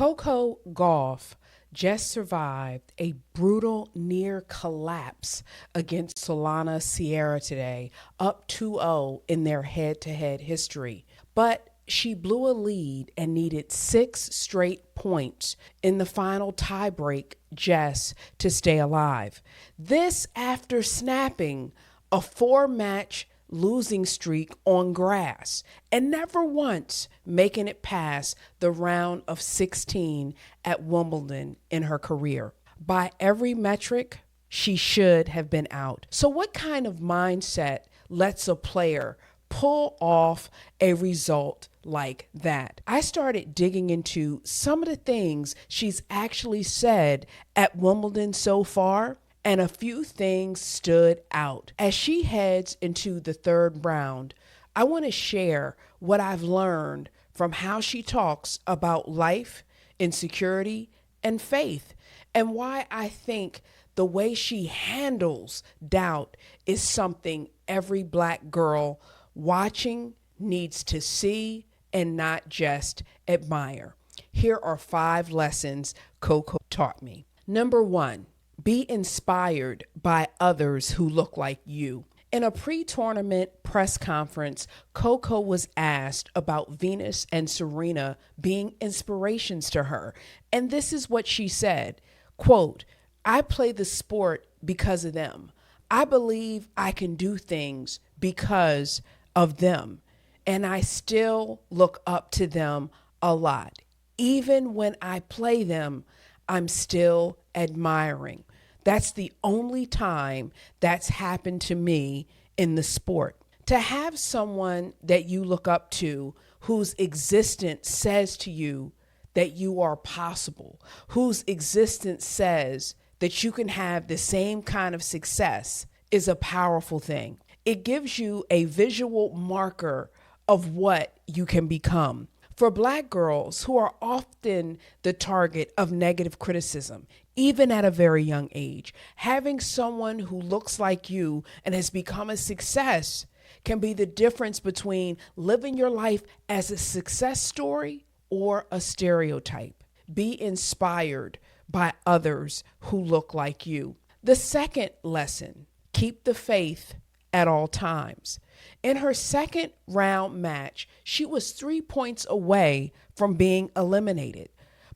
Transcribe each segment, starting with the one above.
Coco Gauff just survived a brutal near collapse against Solana Sierra today, up 2-0 in their head-to-head history. But she blew a lead and needed 6 straight points in the final tiebreak just to stay alive. This after snapping a 4-match losing streak on grass and never once making it past the round of 16 at Wimbledon in her career. By every metric, she should have been out. So what kind of mindset lets a player pull off a result like that? I started digging into some of the things she's actually said at Wimbledon so far, and a few things stood out. As she heads into the third round, I want to share what I've learned from how she talks about life, insecurity, and faith, and why I think the way she handles doubt is something every Black girl watching needs to see and not just admire. Here are 5 lessons Coco taught me. Number 1, be inspired by others who look like you. In a pre-tournament press conference, Coco was asked about Venus and Serena being inspirations to her. And this is what she said, quote, "I play the sport because of them. I believe I can do things because of them. And I still look up to them a lot. Even when I play them, I'm still admiring. That's the only time that's happened to me in the sport." To have someone that you look up to whose existence says to you that you are possible, whose existence says that you can have the same kind of success is a powerful thing. It gives you a visual marker of what you can become. For Black girls who are often the target of negative criticism, even at a very young age, having someone who looks like you and has become a success can be the difference between living your life as a success story or a stereotype. Be inspired by others who look like you. The second lesson, keep the faith at all times. In her second round match, she was 3 points away from being eliminated,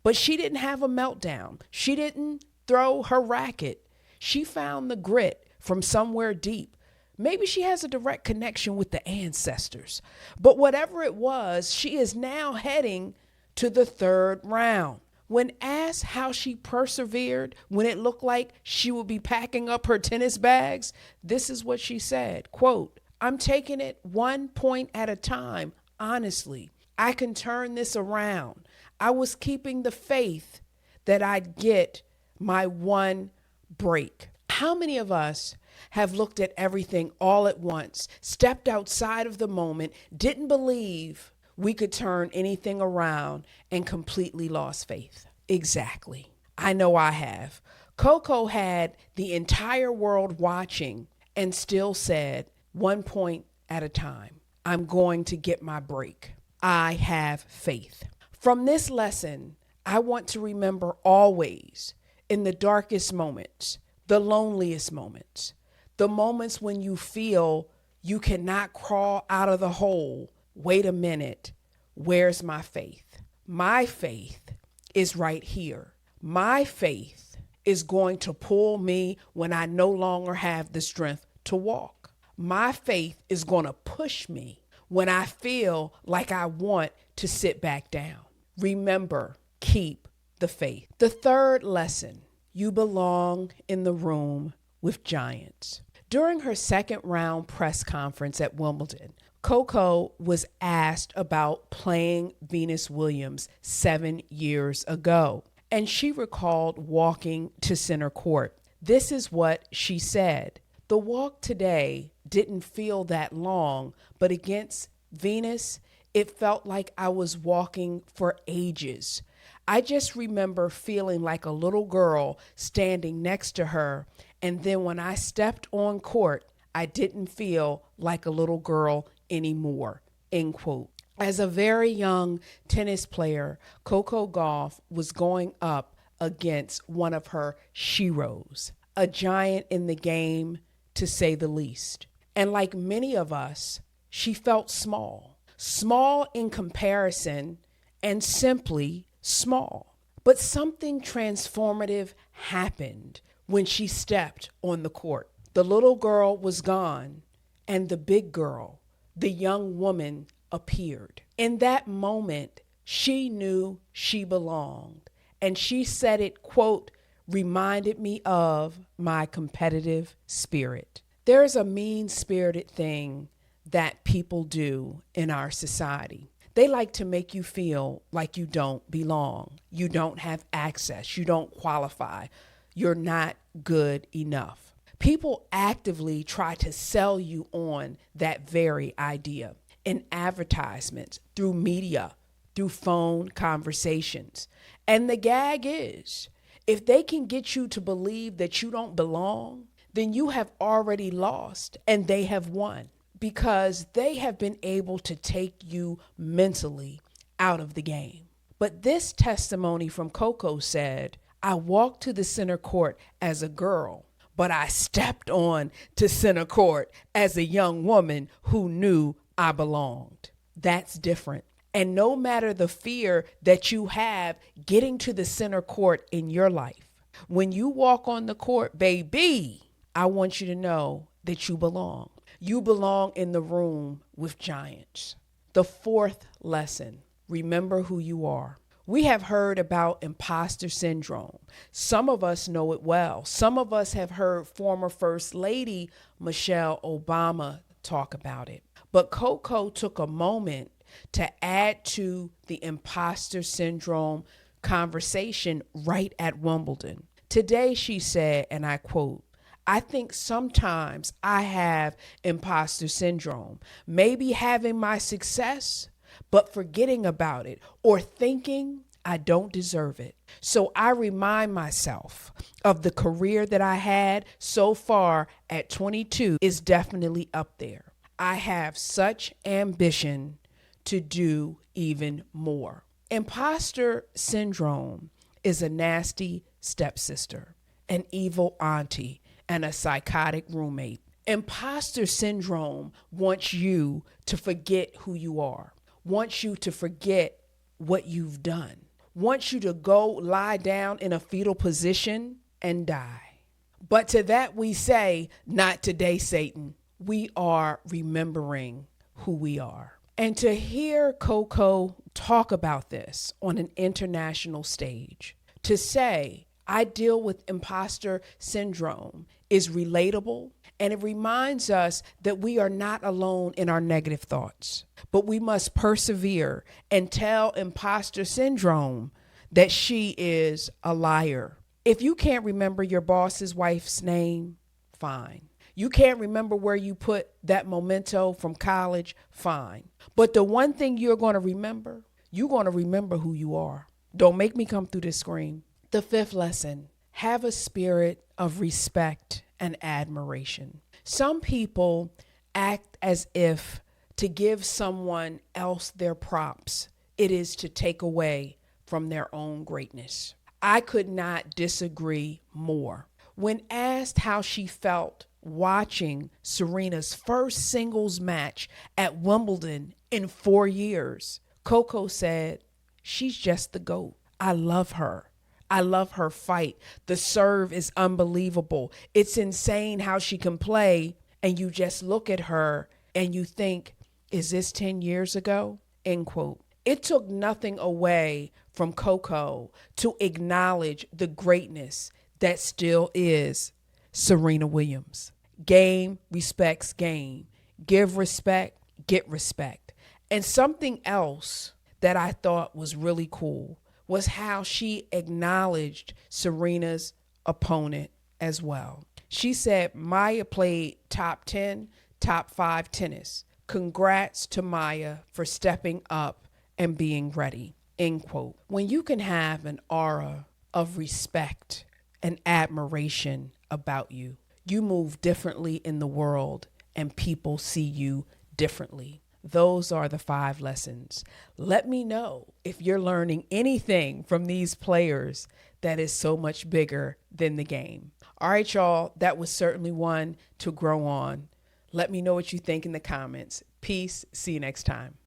but she didn't have a meltdown. She didn't throw her racket. She found the grit from somewhere deep. Maybe she has a direct connection with the ancestors, but whatever it was, she is now heading to the third round. When asked how she persevered when it looked like she would be packing up her tennis bags, this is what she said, quote, "I'm taking it 1 point at a time, honestly. I can turn this around. I was keeping the faith that I'd get my one break." How many of us have looked at everything all at once, stepped outside of the moment, didn't believe we could turn anything around, and completely lost faith? Exactly. I know I have. Coco had the entire world watching and still said, 1 point at a time. I'm going to get my break. I have faith. From this lesson, I want to remember always, in the darkest moments, the loneliest moments, the moments when you feel you cannot crawl out of the hole. Wait a minute, where's my faith? My faith is right here. My faith is going to pull me when I no longer have the strength to walk. My faith is going to push me when I feel like I want to sit back down. Remember, keep the faith. The third lesson, you belong in the room with giants. During her second round press conference at Wimbledon, Coco was asked about playing Venus Williams 7 years ago, and she recalled walking to center court. This is what she said. "The walk today didn't feel that long, but against Venus, it felt like I was walking for ages. I just remember feeling like a little girl standing next to her, and then when I stepped on court, I didn't feel like a little girl anymore," end quote. As a very young tennis player, Coco Gauff was going up against one of her sheroes, a giant in the game, to say the least. And like many of us, she felt small, small in comparison, and simply small. But something transformative happened when she stepped on the court. The little girl was gone, and the big girl, the young woman, appeared. In that moment, she knew she belonged. And she said it, quote, reminded me of my competitive spirit. There's a mean-spirited thing that people do in our society. They like to make you feel like you don't belong. You don't have access. You don't qualify. You're not good enough. People actively try to sell you on that very idea in advertisements, through media, through phone conversations. And the gag is, if they can get you to believe that you don't belong, then you have already lost and they have won, because they have been able to take you mentally out of the game. But this testimony from Coco said, I walked to the center court as a girl, but I stepped on to center court as a young woman who knew I belonged. That's different. And no matter the fear that you have getting to the center court in your life, when you walk on the court, baby, I want you to know that you belong. You belong in the room with giants. The fourth lesson, remember who you are. We have heard about imposter syndrome. Some of us know it well. Some of us have heard former First Lady Michelle Obama talk about it. But Coco took a moment to add to the imposter syndrome conversation right at Wimbledon. Today she said, and I quote, I think sometimes I have imposter syndrome, maybe having my success, but forgetting about it or thinking I don't deserve it. So I remind myself of the career that I had so far at 22 is definitely up there. I have such ambition to do even more. Imposter syndrome is a nasty stepsister, an evil auntie, and a psychotic roommate. Imposter syndrome wants you to forget who you are, wants you to forget what you've done, wants you to go lie down in a fetal position and die. But to that we say, not today, Satan. We are remembering who we are. And to hear Coco talk about this on an international stage, to say, I deal with imposter syndrome is relatable, and it reminds us that we are not alone in our negative thoughts, but we must persevere and tell imposter syndrome that she is a liar. If you can't remember your boss's wife's name, fine. You can't remember where you put that memento from college, fine. But the one thing you're going to remember, you're going to remember who you are. Don't make me come through this screen. The fifth lesson, have a spirit of respect and admiration. Some people act as if to give someone else their props, it is to take away from their own greatness. I could not disagree more. When asked how she felt watching Serena's first singles match at Wimbledon in 4 years, Coco said, she's just the GOAT. I love her. I love her fight. The serve is unbelievable. It's insane how she can play. And you just look at her and you think, is this 10 years ago? End quote. It took nothing away from Coco to acknowledge the greatness that still is Serena Williams. Game respects game. Give respect, get respect. And something else that I thought was really cool was how she acknowledged Serena's opponent as well. She said Maya played top 10, top 5 tennis. Congrats to Maya for stepping up and being ready. End quote. When you can have an aura of respect and admiration about you, you move differently in the world and people see you differently. Those are the 5 lessons. Let me know if you're learning anything from these players that is so much bigger than the game. All right, y'all, that was certainly one to grow on. Let me know what you think in the comments. Peace. See you next time.